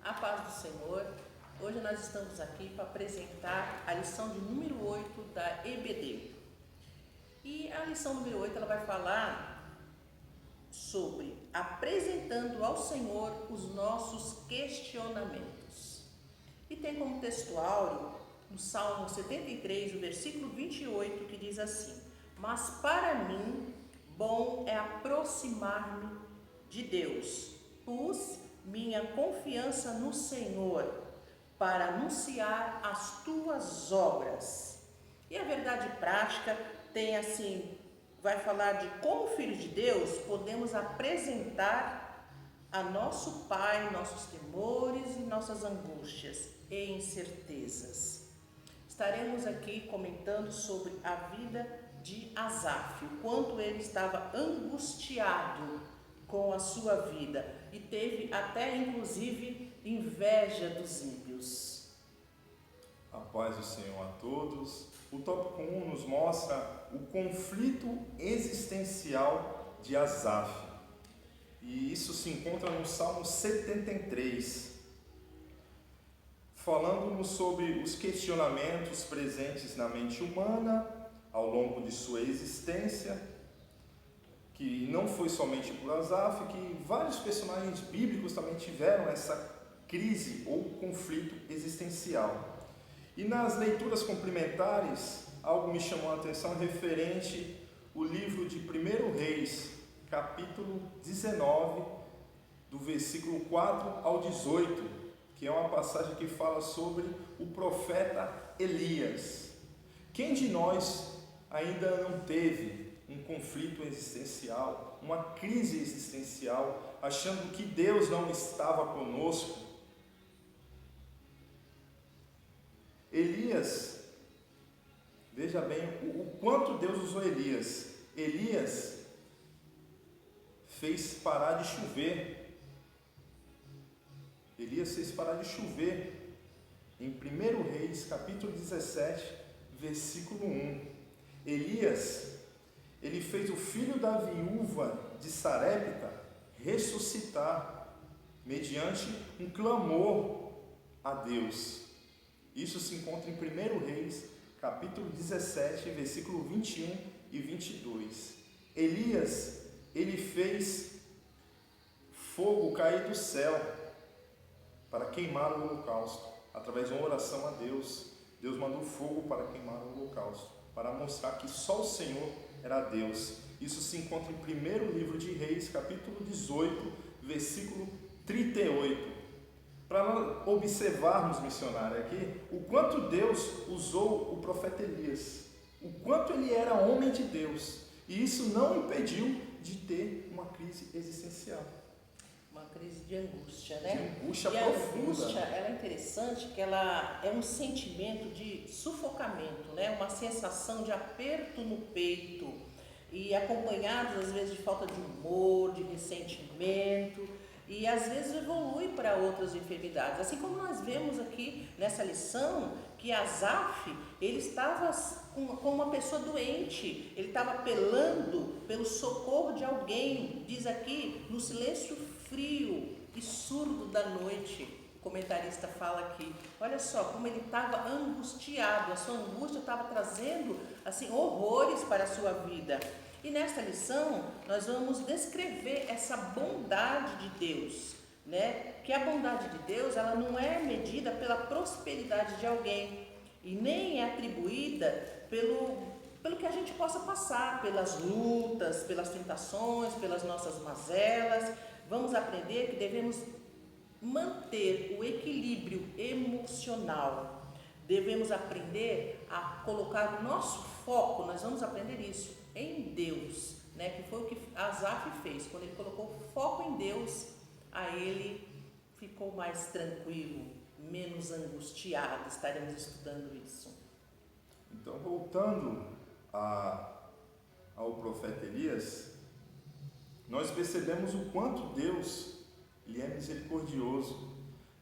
A paz do Senhor. Hoje nós estamos aqui para apresentar a lição de número 8 da EBD. E a lição número 8 ela vai falar sobre apresentando ao Senhor os nossos questionamentos. E tem como textual no Salmo 73, o versículo 28, que diz assim: Mas para mim, bom é aproximar-me de Deus. Pus minha confiança no Senhor para anunciar as tuas obras. E a verdade prática tem assim, vai falar de como filhos de Deus podemos apresentar a nosso Pai nossos temores e nossas angústias e incertezas. Estaremos aqui comentando sobre a vida de Asaf, o quanto ele estava angustiado com a sua vida e teve até inclusive inveja dos ímpios. A paz do Senhor a todos. O tópico 1 nos mostra o conflito existencial de Asaf. E isso se encontra no Salmo 73, falando-nos sobre os questionamentos presentes na mente humana ao longo de sua existência, que não foi somente por Asaf, que vários personagens bíblicos também tiveram essa crise ou conflito existencial. E nas leituras complementares, algo me chamou a atenção referente ao livro de 1 Reis, capítulo 19, do versículo 4 ao 18, que é uma passagem que fala sobre o profeta Elias. Quem de nós ainda não teve um conflito existencial, uma crise existencial, achando que Deus não estava conosco? Elias, veja bem o quanto Deus usou Elias. Elias fez parar de chover. Elias fez parar de chover. Em 1 Reis, capítulo 17, versículo 1. Elias, ele fez o filho da viúva de Sarepta ressuscitar mediante um clamor a Deus. Isso se encontra em 1 Reis, capítulo 17, versículo 21 e 22. Elias, ele fez fogo cair do céu para queimar o holocausto. Através de uma oração a Deus, Deus mandou fogo para queimar o holocausto, para mostrar que só o Senhor era Deus. Isso se encontra em 1º livro de Reis, capítulo 18, versículo 38. Para nós observarmos, missionário, aqui, o quanto Deus usou o profeta Elias, o quanto ele era homem de Deus, e isso não impediu de ter uma crise existencial. Uma crise de angústia, né? De angústia e profunda. A angústia, ela é interessante que ela é um sentimento de sufocamento, né? Uma sensação de aperto no peito e acompanhados às vezes de falta de humor, de ressentimento, e às vezes evolui para outras enfermidades. Assim como nós vemos aqui nessa lição que Asaf, ele estava com uma pessoa doente, ele estava apelando pelo socorro de alguém, diz aqui, no silêncio frio e surdo da noite. O comentarista fala aqui, olha só como ele estava angustiado, a sua angústia estava trazendo assim horrores para a sua vida. E nesta lição nós vamos descrever essa bondade de Deus, né? Que a bondade de Deus ela não é medida pela prosperidade de alguém e nem é atribuída pelo que a gente possa passar, pelas lutas, pelas tentações, pelas nossas mazelas. Vamos aprender que devemos manter o equilíbrio emocional. Devemos aprender a colocar o nosso foco, nós vamos aprender isso, em Deus, né? Que foi o que Asaf fez. Quando ele colocou foco em Deus, aí ele ficou mais tranquilo, menos angustiado. Estaremos estudando isso. Então, voltando ao profeta Elias, nós percebemos o quanto Deus ele é misericordioso.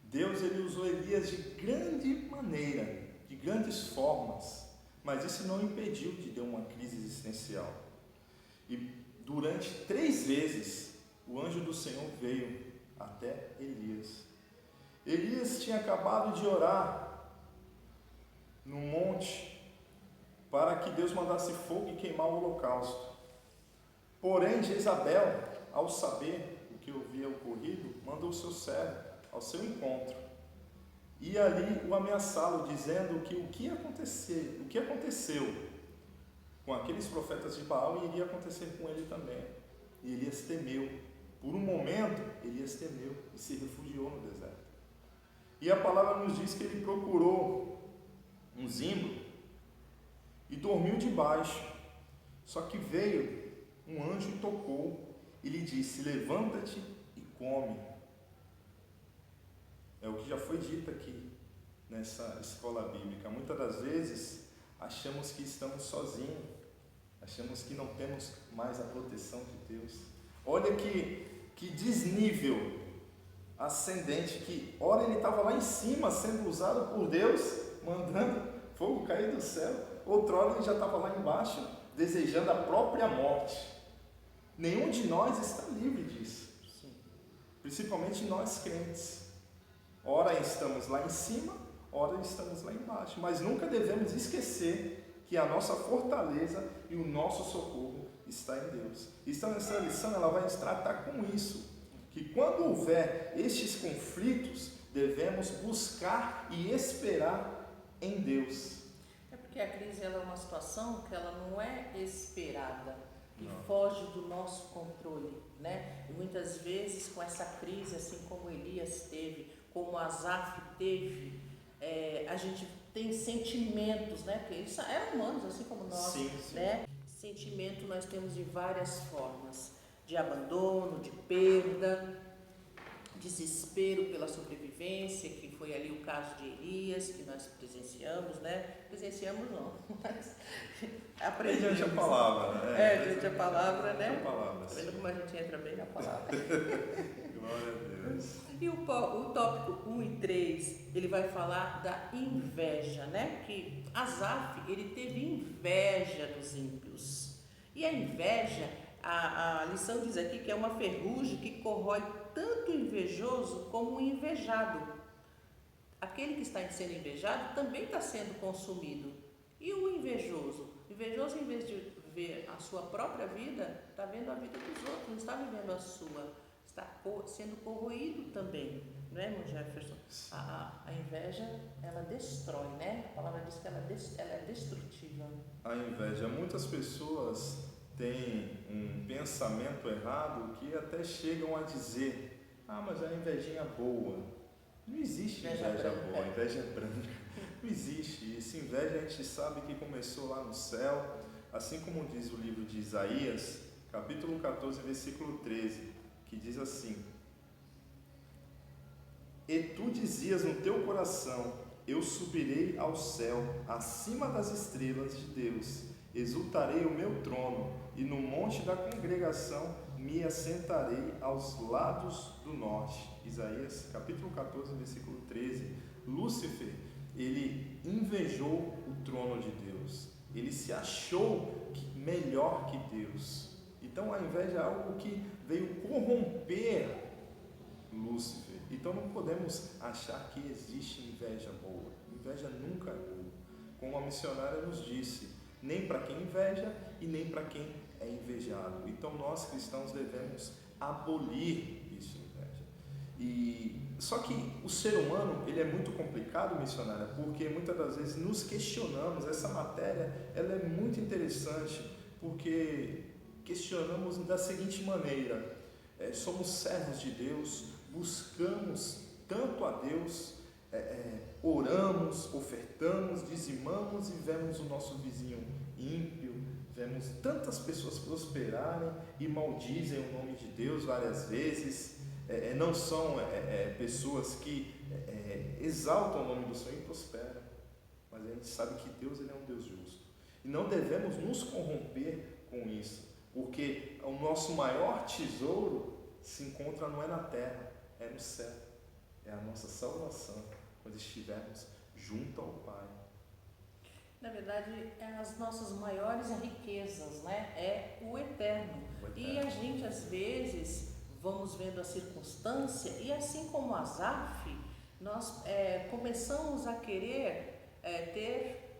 Deus ele usou Elias de grande maneira, de grandes formas, mas isso não impediu de ter uma crise existencial. E durante 3 vezes o anjo do Senhor veio até Elias. Elias tinha acabado de orar no monte para que Deus mandasse fogo e queimar o holocausto. Porém, Jezabel, ao saber o que havia ocorrido, mandou o seu servo ao seu encontro e ali o ameaçá-lo, dizendo que o que aconteceu com aqueles profetas de Baal iria acontecer com ele também. E Elias temeu. Por um momento, Elias temeu e se refugiou no deserto. E a palavra nos diz que ele procurou um zimbro e dormiu debaixo. Só que veio um anjo e tocou e lhe disse: levanta-te e come. É o que já foi dito aqui nessa escola bíblica. Muitas das vezes achamos que estamos sozinhos, achamos que não temos mais a proteção de Deus. Olha que desnível ascendente, que ora ele estava lá em cima sendo usado por Deus, mandando fogo cair do céu, outrora ele já estava lá embaixo desejando a própria morte. Nenhum de nós está livre disso. Sim. Principalmente nós crentes. Ora estamos lá em cima, ora estamos lá embaixo, mas nunca devemos esquecer que a nossa fortaleza e o nosso socorro está em Deus. Então essa lição ela vai nos tratar com isso, que quando houver estes conflitos, devemos buscar e esperar em Deus. É porque a crise ela é uma situação que ela não é esperada e foge do nosso controle, né? E muitas vezes com essa crise, assim como Elias teve, como Asaf teve, a gente tem sentimentos, né? Porque eles eram humanos, assim como nós, sim. Né? Sentimento nós temos de várias formas, de abandono, de perda, desespero pela sobrevivência, que foi ali o caso de Elias, que nós presenciamos, né? Presenciamos não, mas aprendemos. Mediante a palavra, né? Mediante a palavra, né? Tá vendo como a gente entra bem na palavra. Glória a Deus. E o tópico 1 e 3, ele vai falar da inveja, né? Que Asaf, ele teve inveja dos ímpios. E a inveja, a lição diz aqui que é uma ferrugem que corrói tanto o invejoso como o invejado. Aquele que está sendo invejado também está sendo consumido. E o invejoso? O invejoso, em vez de ver a sua própria vida, está vendo a vida dos outros, não está vivendo a sua. Está sendo corroído também, não é, irmão Jefferson? A inveja, ela destrói, né? A palavra diz que ela é destrutiva. A inveja, muitas pessoas têm um pensamento errado que até chegam a dizer: ah, mas é uma invejinha boa. Não existe inveja boa, inveja branca. Não existe. Essa inveja a gente sabe que começou lá no céu, assim como diz o livro de Isaías, capítulo 14, versículo 13. Que diz assim: e tu dizias no teu coração: eu subirei ao céu, acima das estrelas de Deus, exultarei o meu trono, e no monte da congregação me assentarei aos lados do norte. Isaías capítulo 14, versículo 13. Lúcifer, ele invejou o trono de Deus, ele se achou melhor que Deus. Então a inveja é algo que veio corromper Lúcifer. Então não podemos achar que existe inveja boa. Inveja nunca é boa. Como a missionária nos disse, nem para quem inveja e nem para quem é invejado. Então nós cristãos devemos abolir isso, inveja. Só que o ser humano, ele é muito complicado, missionária, porque muitas das vezes nos questionamos. Essa matéria, ela é muito interessante, porque questionamos da seguinte maneira: somos servos de Deus, buscamos tanto a Deus, oramos, ofertamos, dizimamos e vemos o nosso vizinho ímpio, vemos tantas pessoas prosperarem e maldizem o nome de Deus várias vezes, não são pessoas que exaltam o nome do Senhor e prosperam, mas a gente sabe que Deus, ele é um Deus justo e não devemos nos corromper com isso. Porque o nosso maior tesouro se encontra não é na terra, é no céu. É a nossa salvação, quando estivermos junto ao Pai. Na verdade, as nossas maiores riquezas, né? É o eterno. E a gente, às vezes, vamos vendo a circunstância, e assim como Asaf, nós começamos a querer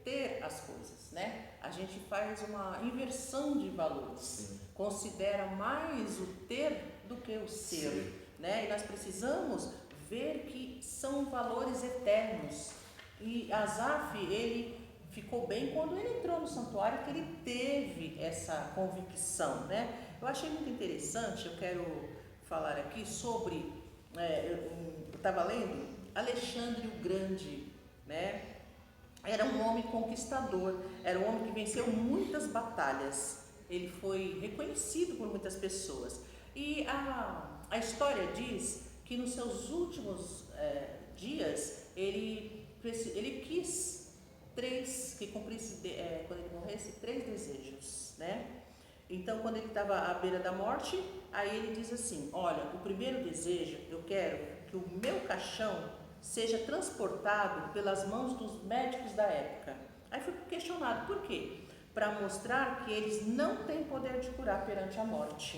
ter as coisas, né? A gente faz uma inversão de valores, Sim. considera mais o ter do que o ser, Sim. né? E nós precisamos ver que são valores eternos. E Asaf, ele ficou bem quando ele entrou no santuário, que ele teve essa convicção, né? Eu achei muito interessante, eu quero falar aqui sobre, eu estava lendo Alexandre o Grande, né? Era um homem conquistador, era um homem que venceu muitas batalhas, ele foi reconhecido por muitas pessoas. E a história diz que nos seus últimos dias, ele quis que cumprisse, quando ele morresse, 3 desejos, né? Então, quando ele estava à beira da morte, aí ele diz assim: olha, o primeiro desejo, eu quero que o meu caixão seja transportado pelas mãos dos médicos da época. Aí foi questionado, por quê? Para mostrar que eles não têm poder de curar perante a morte.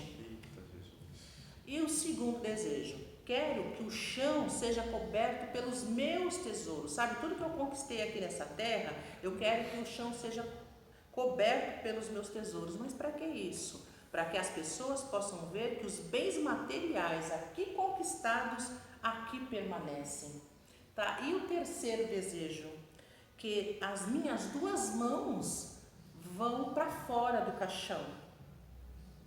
E o segundo desejo, quero que o chão seja coberto pelos meus tesouros, sabe? Tudo que eu conquistei aqui nessa terra, eu quero que o chão seja coberto pelos meus tesouros. Mas para que isso? Para que as pessoas possam ver que os bens materiais aqui conquistados, aqui permanecem. Tá? E o terceiro desejo, que as minhas 2 mãos vão para fora do caixão,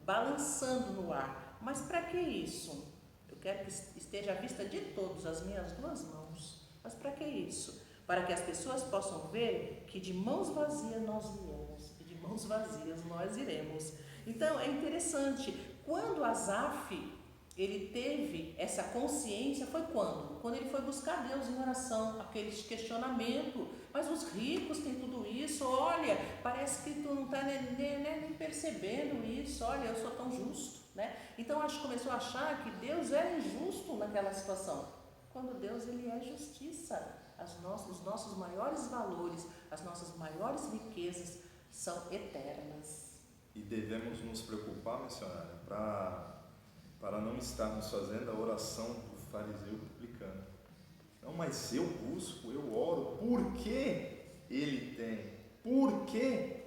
balançando no ar. Mas para que isso? Eu quero que esteja à vista de todos as minhas 2 mãos. Mas para que isso? Para que as pessoas possam ver que de mãos vazias nós viemos e de mãos vazias nós iremos. Então é interessante, quando Asaf ele teve essa consciência, foi quando? Quando ele foi buscar Deus em oração, aquele questionamento, mas os ricos têm tudo isso, olha, parece que tu não está nem percebendo isso, olha, eu sou tão justo, né? Então acho que começou a achar que Deus era injusto naquela situação, quando Deus ele é justiça. Os nossos maiores valores, as nossas maiores riquezas são eternas. E devemos nos preocupar, missionária, para não estarmos fazendo a oração do fariseu publicano. Não, mas eu busco, eu oro, porque ele tem, porque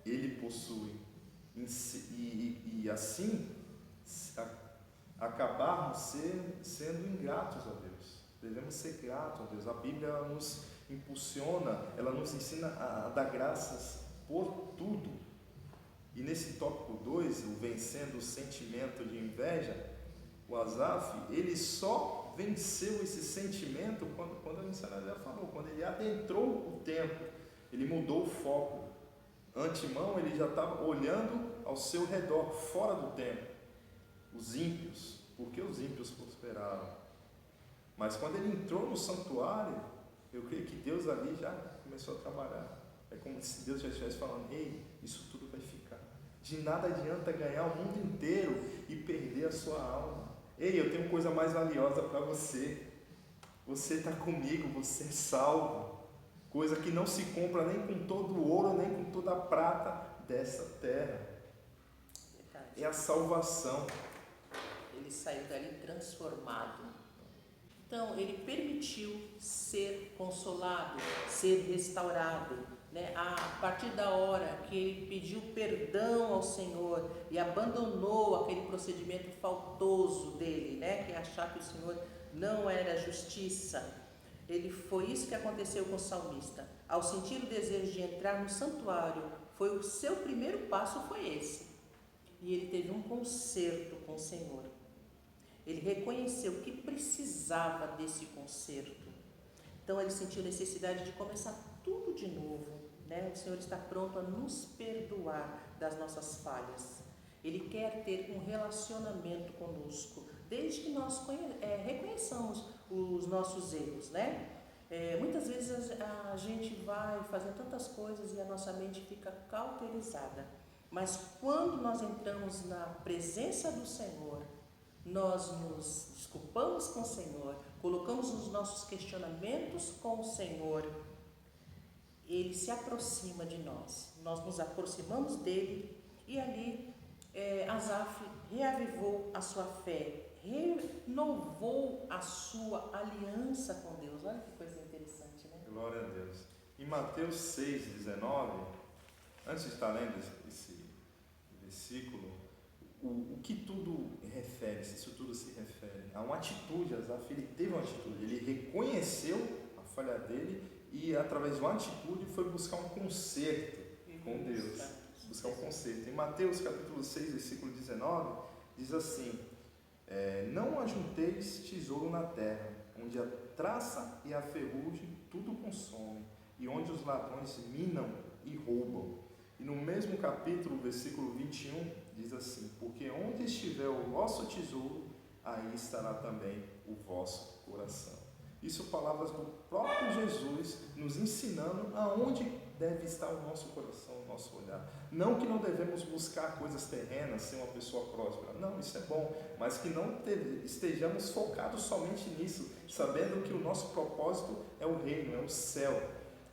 ele possui. E assim acabarmos sendo ingratos a Deus. Devemos ser gratos a Deus. A Bíblia nos impulsiona, ela nos ensina a dar graças por tudo. E nesse tópico 2, o vencendo o sentimento de inveja, o Asaf, ele só venceu esse sentimento quando a missionária já falou, quando ele adentrou o templo, ele mudou o foco. Antemão, ele já estava olhando ao seu redor, fora do templo, os ímpios, porque os ímpios prosperaram. Mas quando ele entrou no santuário, eu creio que Deus ali já começou a trabalhar. É como se Deus já estivesse falando: ei, isso tudo vai ficar. De nada adianta ganhar o mundo inteiro e perder a sua alma. Ei, eu tenho coisa mais valiosa para você. Você está comigo, você é salvo. Coisa que não se compra nem com todo o ouro, nem com toda a prata dessa terra. É a salvação. Ele saiu dali transformado. Então, ele permitiu ser consolado, ser restaurado, né? A partir da hora que ele pediu perdão ao Senhor e abandonou aquele procedimento faltoso dele, né? Que é achar que o Senhor não era justiça. Foi isso que aconteceu com o salmista. Ao sentir o desejo de entrar no santuário, o seu primeiro passo foi esse. E ele teve um conserto com o Senhor. Ele reconheceu que precisava desse conserto. Então ele sentiu necessidade de começar tudo de novo, né? O Senhor está pronto a nos perdoar das nossas falhas. Ele quer ter um relacionamento conosco, desde que nós reconheçamos os nossos erros, né? Muitas vezes a gente vai fazer tantas coisas e a nossa mente fica cauterizada. Mas quando nós entramos na presença do Senhor, nós nos desculpamos com o Senhor, colocamos os nossos questionamentos com o Senhor, Ele se aproxima de nós, nós nos aproximamos dele e ali Asaf reavivou a sua fé, renovou a sua aliança com Deus. Olha que coisa interessante, né? Glória a Deus. Em Mateus 6,19, antes de estar lendo esse versículo, o que tudo refere, se isso tudo se refere a uma atitude. Asaf, ele teve uma atitude, ele reconheceu a falha dele e através de uma atitude foi buscar um conserto com Deus, buscar um conserto. Em Mateus capítulo 6, versículo 19, diz assim: não ajunteis tesouro na terra, onde a traça e a ferrugem tudo consomem, e onde os ladrões minam e roubam. E no mesmo capítulo, versículo 21, diz assim: porque onde estiver o vosso tesouro, aí estará também o vosso coração. Isso palavras do próprio Jesus nos ensinando aonde deve estar o nosso coração, o nosso olhar. Não que não devemos buscar coisas terrenas, ser uma pessoa próspera. Não, isso é bom, mas que não estejamos focados somente nisso, sabendo que o nosso propósito é o reino, é o céu.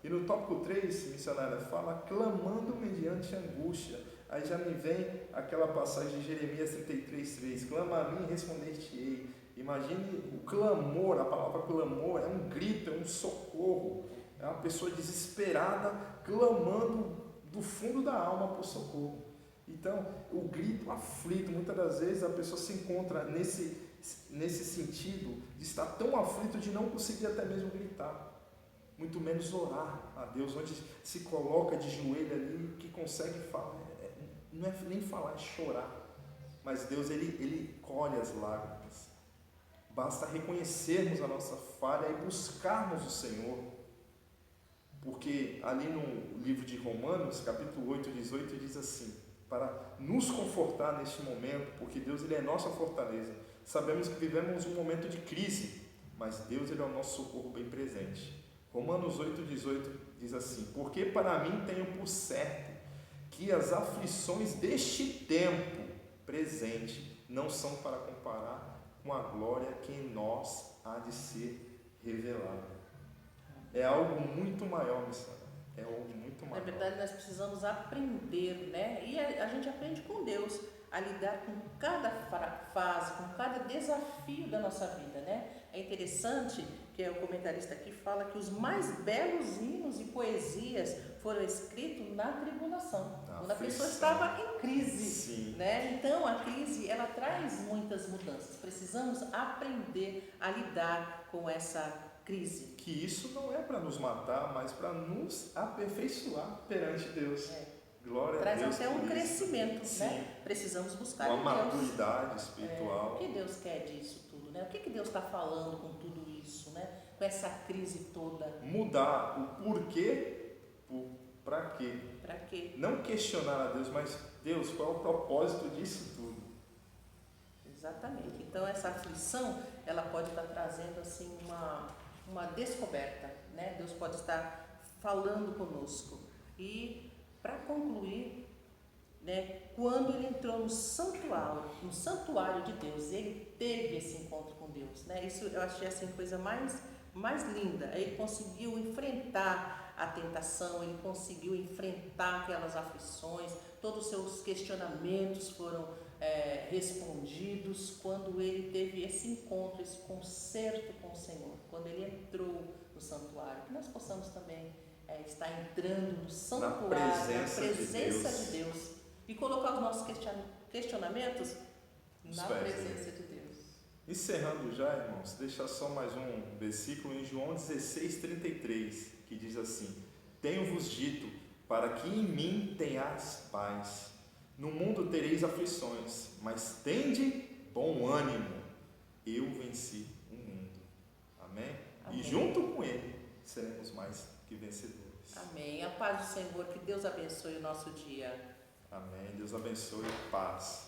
E no tópico 3, missionária fala, clamando mediante angústia. Aí já me vem aquela passagem de Jeremias 33:3, clama a mim e responder-te-ei. Imagine o clamor, a palavra clamor é um grito, é um socorro, é uma pessoa desesperada clamando do fundo da alma por socorro. Então, o grito aflito, muitas das vezes a pessoa se encontra nesse sentido de estar tão aflito de não conseguir até mesmo gritar, muito menos orar a Deus, onde se coloca de joelho ali, que consegue falar, não é nem falar, é chorar, mas Deus ele colhe as lágrimas. Basta reconhecermos a nossa falha e buscarmos o Senhor, porque ali no livro de Romanos, capítulo 8, 18, diz assim, para nos confortar neste momento, porque Deus ele é nossa fortaleza. Sabemos que vivemos um momento de crise, mas Deus ele é o nosso socorro bem presente. Romanos 8, 18 diz assim, porque para mim tenho por certo que as aflições deste tempo presente não são para comparar com a glória que em nós há de ser revelada. É algo muito maior, missão. É algo muito maior. Na verdade, nós precisamos aprender, né? E a gente aprende com Deus a lidar com cada fase, com cada desafio da nossa vida, né? É interessante que o comentarista aqui fala que os mais belos hinos e poesias foram escritos na tribulação, quando a pessoa estava em crise, né? Então a crise ela traz muitas mudanças. Precisamos aprender a lidar com essa crise. Que isso não é para nos matar, mas para nos aperfeiçoar perante Deus. Glória traz a Deus. Traz até um crescimento, né? Precisamos buscar uma maturidade espiritual. O que Deus quer disso tudo, né? O que Deus está falando com tudo isso, né? Com essa crise toda. Mudar o porquê para quê? Para quê? Não questionar a Deus, mas Deus, qual é o propósito disso tudo? Exatamente. Então essa aflição, ela pode estar trazendo assim uma descoberta, né? Deus pode estar falando conosco. E para concluir, né, quando ele entrou no santuário de Deus, ele teve esse encontro com Deus, né? Isso eu achei assim coisa mais linda. Ele conseguiu enfrentar a tentação, ele conseguiu enfrentar aquelas aflições, todos os seus questionamentos foram respondidos quando ele teve esse encontro, esse concerto com o Senhor, quando ele entrou no santuário. Que nós possamos também estar entrando no santuário, na presença de Deus e colocar os nossos questionamentos na presença de Deus. Encerrando já, irmãos, deixa só mais um versículo em João 16:33, que diz assim: tenho-vos dito para que em mim tenhais paz. No mundo tereis aflições, mas tende bom ânimo. Eu venci o mundo. Amém? E junto com ele seremos mais que vencedores. Amém. A paz do Senhor, que Deus abençoe o nosso dia. Amém. Deus abençoe. Paz.